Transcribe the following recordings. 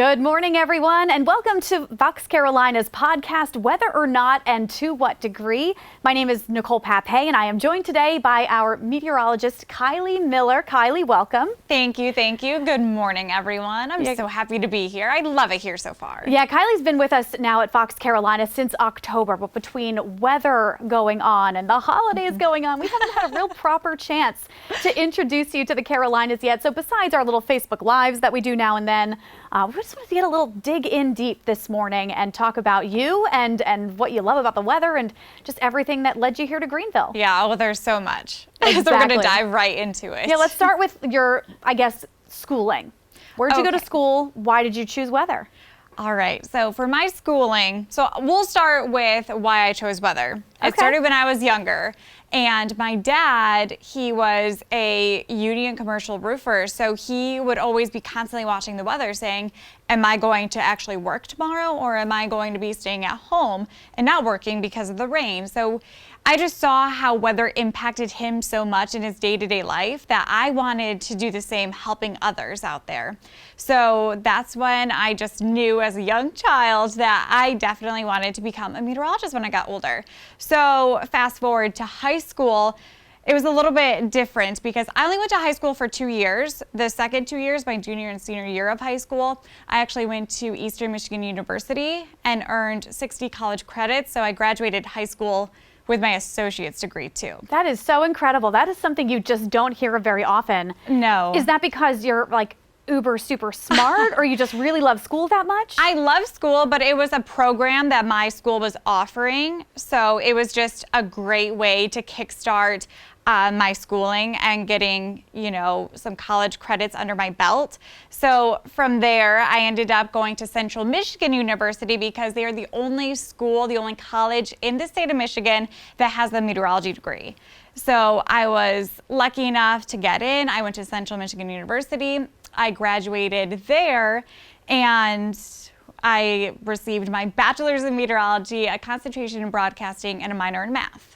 Good morning, everyone, and welcome to Fox Carolina's podcast, Whether or Not and to What Degree. My name is Nicole Papay, and I am joined today by our meteorologist, Kylee Miller. Kylee, welcome. Thank you. Good morning, everyone. I'm so happy to be here. I love it here so far. Yeah, Kylie's been with us now at Fox Carolina since October, but between weather going on and the holidays going on, we haven't had a real proper chance to introduce you to the Carolinas yet. So besides our little Facebook Lives that we do now and then, we just wanted to get a little dig in deep this morning and talk about you and what you love about the weather and just everything that led you here to Greenville. Yeah, well, there's so much. Exactly. So we're going to dive right into it. Yeah, let's start with your, schooling. Where'd you go to school? Why did you choose weather? All right, so for my schooling, so we'll start with why I chose weather. Okay. It started when I was younger, and my dad, he was a union commercial roofer, so he would always be constantly watching the weather saying, am I going to actually work tomorrow, or am I going to be staying at home and not working because of the rain? So I just saw how weather impacted him so much in his day-to-day life that I wanted to do the same, helping others out there. So that's when I just knew as a young child that I definitely wanted to become a meteorologist when I got older. So fast forward to high school, it was a little bit different because I only went to high school for 2 years. The second 2 years, my junior and senior year of high school, I actually went to Eastern Michigan University and earned 60 college credits. So I graduated high school with my associate's degree too. That is so incredible. That is something you just don't hear of very often. No. Is that because you're like uber super smart or you just really love school that much? I love school, but it was a program that my school was offering. So it was just a great way to kickstart my schooling and getting, some college credits under my belt. So from there, I ended up going to Central Michigan University because they are the only school, the only college in the state of Michigan that has the meteorology degree. So I was lucky enough to get in. I went to Central Michigan University. I graduated there and I received my bachelor's in meteorology, a concentration in broadcasting, and a minor in math.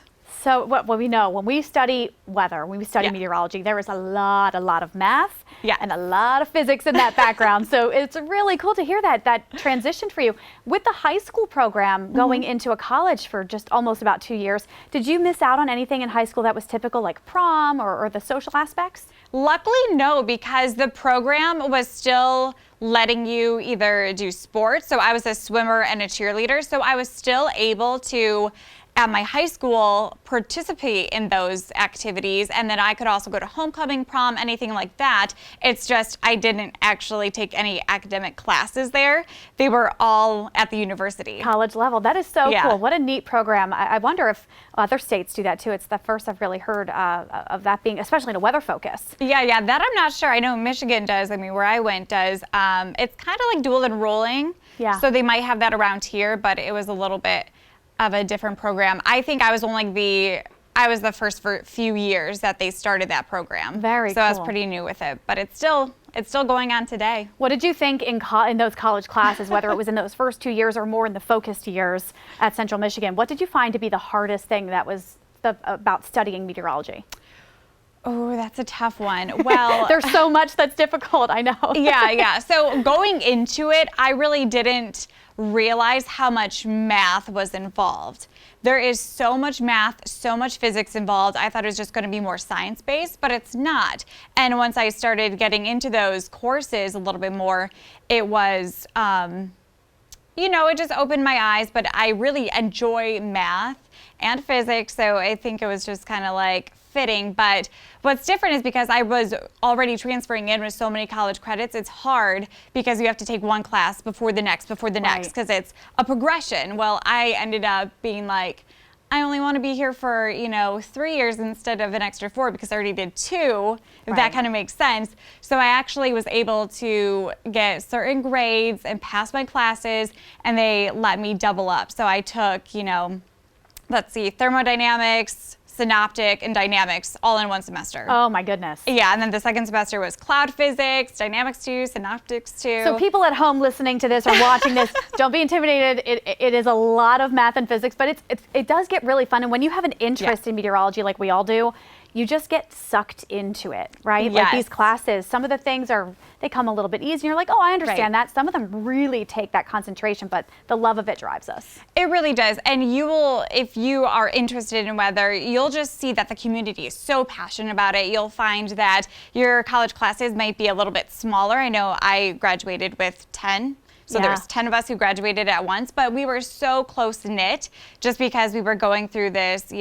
So what we know, when we study weather, when we study meteorology, there is a lot of math and a lot of physics in that background. So it's really cool to hear that transition for you. With the high school program going into a college for just almost about 2 years, did you miss out on anything in high school that was typical, like prom or the social aspects? Luckily, no, because the program was still letting you either do sports. So I was a swimmer and a cheerleader. So I was still able to, at my high school, participate in those activities, and then I could also go to homecoming, prom, anything like that. It's just I didn't actually take any academic classes there. They were all at the university. College level. That is so cool. What a neat program. I wonder if other states do that too. It's the first I've really heard of that being, especially in a weather focus. Yeah, that I'm not sure. I know Michigan does. I mean, where I went does. It's kind of like dual enrolling. Yeah. So they might have that around here, but it was a little bit of a different program. I think I was the first for a few years that they started that program. Very cool. So I was pretty new with it, but it's still going on today. What did you think in those college classes, whether it was in those first 2 years or more in the focused years at Central Michigan? What did you find to be the hardest thing that was about studying meteorology? Oh, that's a tough one. Well, there's so much that's difficult, I know. Yeah. So going into it, I really didn't realize how much math was involved. There is so much math, so much physics involved. I thought it was just going to be more science-based, but it's not. And once I started getting into those courses a little bit more, it was, it just opened my eyes, but I really enjoy math and physics, so I think it was just kind of like fitting. But what's different is because I was already transferring in with so many college credits, it's hard because you have to take one class before the next, because it's a progression. Well, I ended up being like, I only want to be here for, 3 years instead of an extra 4 because I already did 2, if that kind of makes sense. So I actually was able to get certain grades and pass my classes, and they let me double up. So I took, thermodynamics, synoptic, and dynamics all in one semester. Oh my goodness. Yeah, and then the second semester was cloud physics, dynamics 2, synoptics 2. So people at home listening to this or watching this, don't be intimidated. It is a lot of math and physics, but it does get really fun. And when you have an interest in meteorology like we all do, you just get sucked into it, right? Yes. Like these classes, some of the things they come a little bit easier. You're like, oh, I understand that. Some of them really take that concentration, but the love of it drives us. It really does. And you will, if you are interested in weather, you'll just see that the community is so passionate about it. You'll find that your college classes might be a little bit smaller. I know I graduated with 10. So there's 10 of us who graduated at once, but we were so close knit just because we were going through this,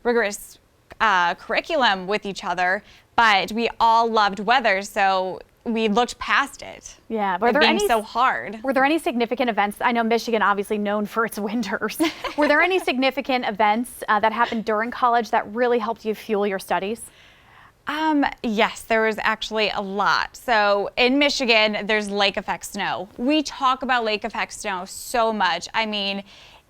rigorous curriculum with each other, but we all loved weather, so we looked past it. Yeah, were there being so hard. Were there any significant events? I know Michigan obviously known for its winters. Were there any significant events that happened during college that really helped you fuel your studies? Yes, there was actually a lot. So in Michigan, there's lake effect snow. We talk about lake effect snow so much. I mean,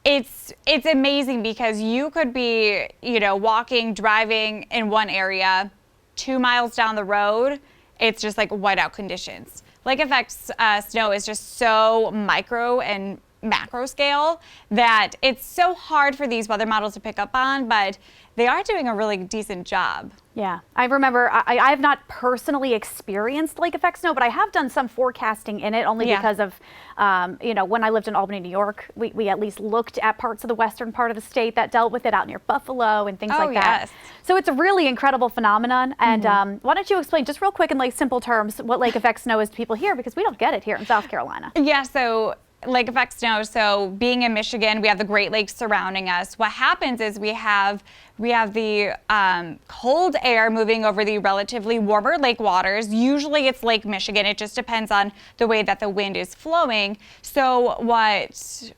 it's amazing because you could be, walking, driving in one area, 2 miles down the road, it's just like whiteout conditions. Lake effect snow is just so micro and macro scale that it's so hard for these weather models to pick up on, but they are doing a really decent job. Yeah, I remember I have not personally experienced lake effect snow, but I have done some forecasting in it only because of, when I lived in Albany, New York, we at least looked at parts of the western part of the state that dealt with it out near Buffalo and things like that. Yes. So it's a really incredible phenomenon. And why don't you explain just real quick in like simple terms what lake effect snow is to people here, because we don't get it here in South Carolina. Yeah, so lake effect snow. So being in Michigan, we have the Great Lakes surrounding us. What happens is we have the cold air moving over the relatively warmer lake waters. Usually it's Lake Michigan. It just depends on the way that the wind is flowing. So what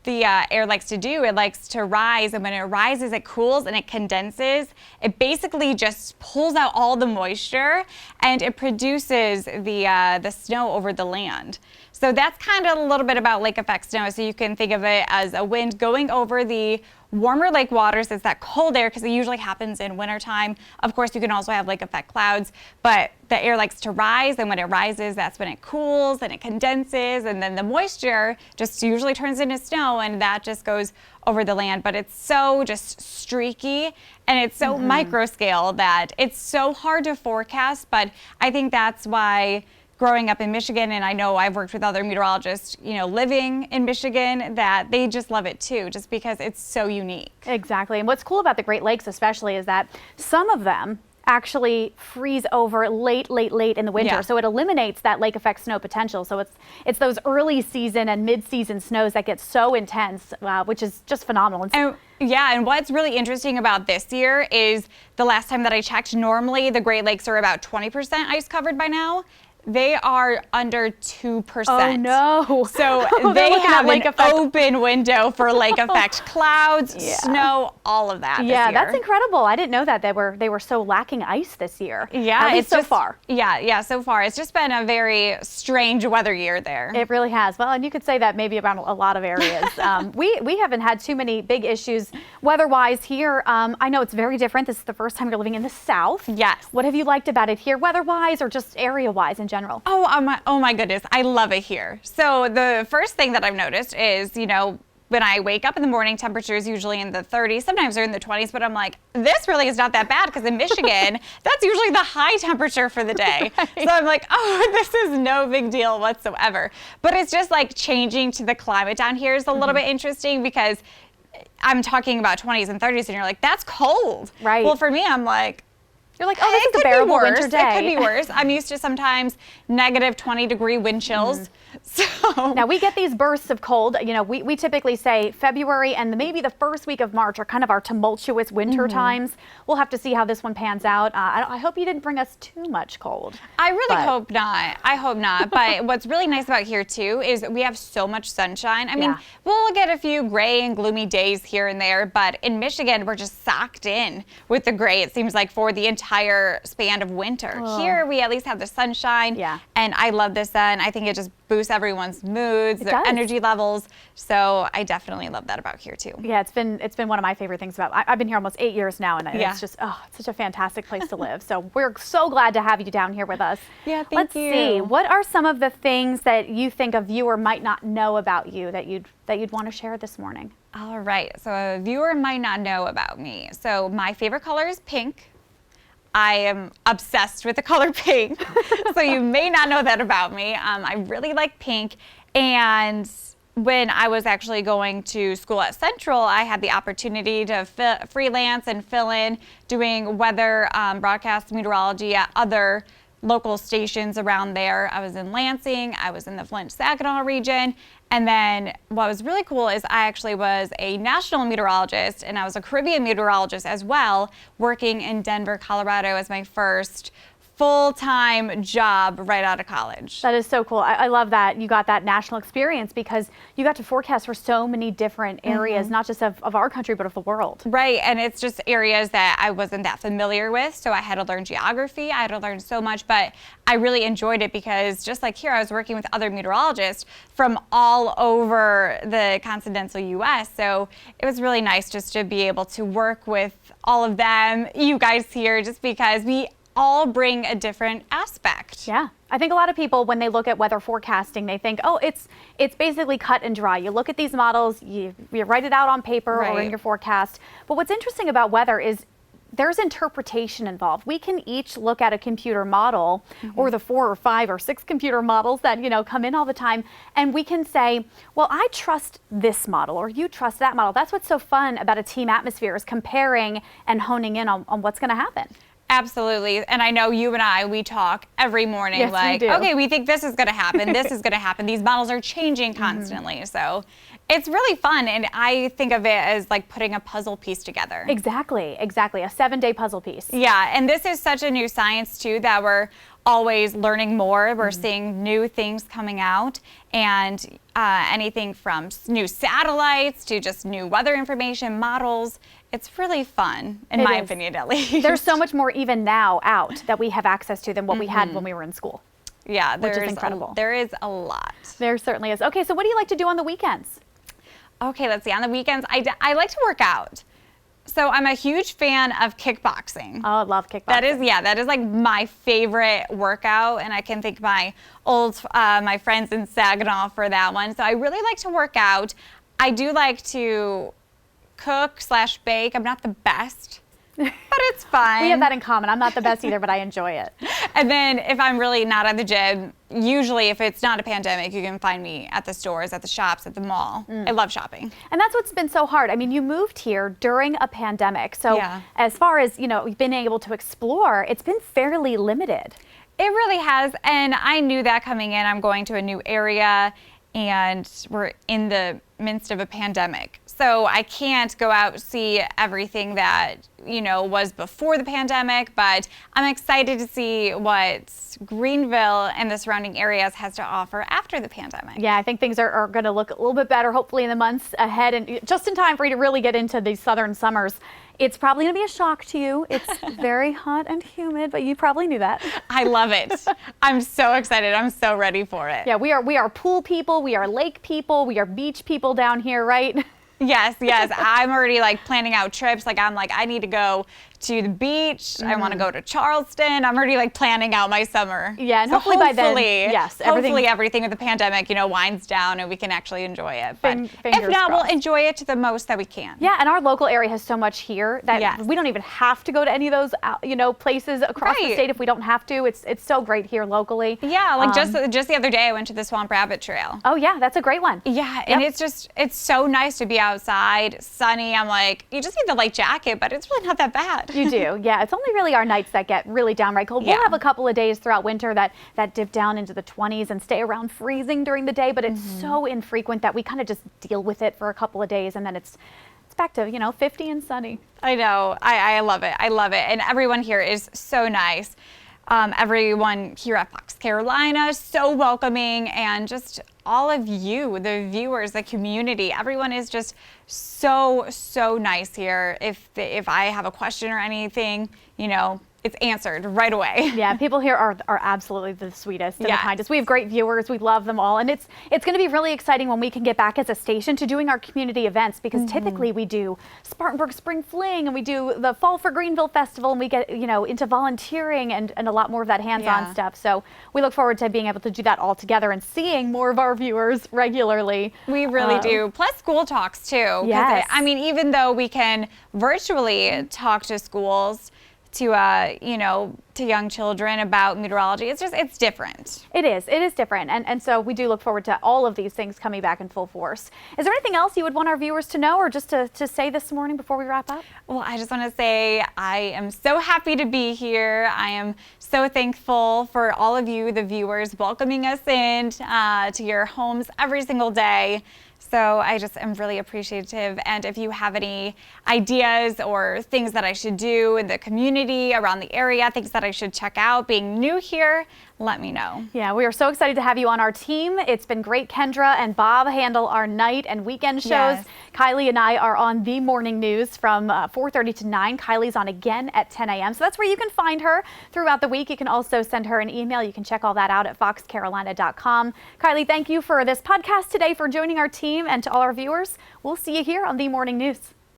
the air likes to do, it likes to rise, and when it rises, it cools and it condenses. It basically just pulls out all the moisture and it produces the snow over the land. So that's kind of a little bit about lake effect snow. So you can think of it as a wind going over the warmer lake waters. It's that cold air because it usually happens in wintertime. Of course, you can also have lake effect clouds, but the air likes to rise, and when it rises, that's when it cools and it condenses, and then the moisture just usually turns into snow, and that just goes over the land. But it's so just streaky and it's so micro scale that it's so hard to forecast. But I think that's why growing up in Michigan, and I know I've worked with other meteorologists, living in Michigan, that they just love it too, just because it's so unique. Exactly. And what's cool about the Great Lakes especially is that some of them actually freeze over late in the winter. Yeah. So it eliminates that lake effect snow potential. So it's those early season and mid-season snows that get so intense, which is just phenomenal. And what's really interesting about this year is the last time that I checked, normally the Great Lakes are about 20% ice covered by now. They are under 2%. Oh no. So they have an open window for lake effect clouds, snow, all of that. Yeah, this year. that's incredible. I didn't know that they were so lacking ice this year. Yeah, at least so far. Yeah, so far. It's just been a very strange weather year there. It really has. Well, and you could say that maybe about a lot of areas. We haven't had too many big issues weather-wise here. I know it's very different. This is the first time you're living in the South. Yes. What have you liked about it here, weather-wise or just area-wise in general? Oh my goodness, I love it here. So the first thing that I've noticed is, when I wake up in the morning, temperatures usually in the 30s, sometimes they're in the 20s, but I'm like, this really is not that bad, because in Michigan, that's usually the high temperature for the day. Right. So I'm like, oh, this is no big deal whatsoever. But it's just like changing to the climate down here is a little bit interesting, because I'm talking about 20s and 30s, and you're like, that's cold. Right. Well, for me, I'm like, you're like, oh, this is a bearable winter day. It could be worse. I'm used to sometimes negative 20-degree wind chills. So now we get these bursts of cold. We typically say February and maybe the first week of March are kind of our tumultuous winter times. We'll have to see how this one pans out. I hope you didn't bring us too much cold. I really hope not. I hope not. But what's really nice about here too is we have so much sunshine. I mean, we'll get a few gray and gloomy days here and there, but in Michigan, we're just socked in with the gray, it seems like, for the entire span of winter. Here, we at least have the sunshine. Yeah. And I love the sun. I think it just boosts everyone's moods, their energy levels. So I definitely love that about here too. Yeah, it's been one of my favorite things about. I've been here almost 8 years now, and it's just it's such a fantastic place to live. So we're so glad to have you down here with us. Yeah, thank you. Let's see, what are some of the things that you think a viewer might not know about you that you'd want to share this morning? All right, so a viewer might not know about me. So my favorite color is pink. I am obsessed with the color pink. So you may not know that about me. I really like pink. And when I was actually going to school at Central, I had the opportunity to freelance and fill in doing weather broadcast meteorology at other local stations around there. I was in Lansing, I was in the Flint-Saginaw region, and then what was really cool is I actually was a national meteorologist, and I was a Caribbean meteorologist as well, working in Denver, Colorado as my first full-time job right out of college. That is so cool. I love that you got that national experience because you got to forecast for so many different areas, not just of our country, but of the world. Right, and it's just areas that I wasn't that familiar with, so I had to learn geography, I had to learn so much, but I really enjoyed it because just like here, I was working with other meteorologists from all over the continental U.S., so it was really nice just to be able to work with all of them, you guys here, just because we all bring a different aspect. Yeah. I think a lot of people, when they look at weather forecasting, they think, oh, it's basically cut and dry. You look at these models, you write it out on paper or in your forecast. But what's interesting about weather is there's interpretation involved. We can each look at a computer model or the 4 or 5 or 6 computer models that, come in all the time, and we can say, well, I trust this model or you trust that model. That's what's so fun about a team atmosphere, is comparing and honing in on what's going to happen. Absolutely. And I know you and I, we talk every morning, yes, like, we do. okay, we think this is going to happen. This is going to happen. These models are changing constantly. So it's really fun. And I think of it as like putting a puzzle piece together. Exactly. A 7-day puzzle piece. Yeah. And this is such a new science too, that we're always learning more. We're seeing new things coming out, and anything from new satellites to just new weather information models. It's really fun, in my opinion, at least. There's so much more even now out that we have access to than what we had when we were in school. Yeah, which is incredible. There is a lot. There certainly is. Okay, so what do you like to do on the weekends? Okay, let's see. On the weekends, I like to work out. So I'm a huge fan of kickboxing. Oh, I love kickboxing. That is like my favorite workout, and I can thank my friends in Saginaw for that one. So I really like to work out. I do like to cook/bake. I'm not the best, but it's fun. We have that in common. I'm not the best either, but I enjoy it. And then if I'm really not at the gym, usually if it's not a pandemic, you can find me at the stores, at the shops, at the mall. I love shopping. And that's what's been so hard. I mean, you moved here during a pandemic. So as far as, being able to explore, it's been fairly limited. It really has. And I knew that coming in. I'm going to a new area, and we're in the midst of a pandemic. So I can't go out and see everything that, was before the pandemic, but I'm excited to see what Greenville and the surrounding areas has to offer after the pandemic. Yeah, I think things are going to look a little bit better, hopefully in the months ahead, and just in time for you to really get into these southern summers. It's probably going to be a shock to you. It's very hot and humid, but you probably knew that. I love it. I'm so excited. I'm so ready for it. Yeah, we are pool people. We are lake people. We are beach people down here, right? Yes. I'm already planning out trips. I need to go to the beach. I want to go to Charleston. I'm already planning out my summer. Yeah, and so hopefully by then, yes, hopefully everything with the pandemic, winds down and we can actually enjoy it. But if not, we'll enjoy it to the most that we can. Yeah, and our local area has so much here that we don't even have to go to any of those, places across the state if we don't have to. It's so great here locally. Yeah, just the other day I went to the Swamp Rabbit Trail. Oh yeah, that's a great one. Yeah, and it's so nice to be outside, sunny. I'm like, you just need the light jacket, but it's really not that bad. You do, yeah. It's only really our nights that get really downright cold. We'll have a couple of days throughout winter that dip down into the 20s and stay around freezing during the day, but it's so infrequent that we kind of just deal with it for a couple of days, and then it's back to 50 and sunny. I know. I love it. I love it. And everyone here is so nice. Everyone here at Fox Carolina is so welcoming, and just all of you, the viewers, the community, everyone is just so nice here. If I have a question or anything, it's answered right away. Yeah, people here are absolutely the sweetest and the kindest. We have great viewers. We love them all. And it's going to be really exciting when we can get back as a station to doing our community events, because typically we do Spartanburg Spring Fling and we do the Fall for Greenville Festival, and we get, into volunteering and a lot more of that hands-on stuff. So we look forward to being able to do that all together and seeing more of our viewers regularly. We really do. Plus school talks too. Yes. Even though we can virtually talk to schools, to young children about meteorology. It's different. It is different. And so we do look forward to all of these things coming back in full force. Is there anything else you would want our viewers to know or just to say this morning before we wrap up? Well, I just want to say I am so happy to be here. I am so thankful for all of you, the viewers, welcoming us in to your homes every single day. So I just am really appreciative. And if you have any ideas or things that I should do in the community, around the area, things that I should check out being new here, let me know. Yeah, we are so excited to have you on our team. It's been great. Kendra and Bob handle our night and weekend shows. Yes. Kylee and I are on the morning news from 4:30 to 9. Kylie's on again at 10 a.m. So that's where you can find her throughout the week. You can also send her an email. You can check all that out at foxcarolina.com. Kylee, thank you for this podcast today, for joining our team, and to all our viewers, we'll see you here on the morning news.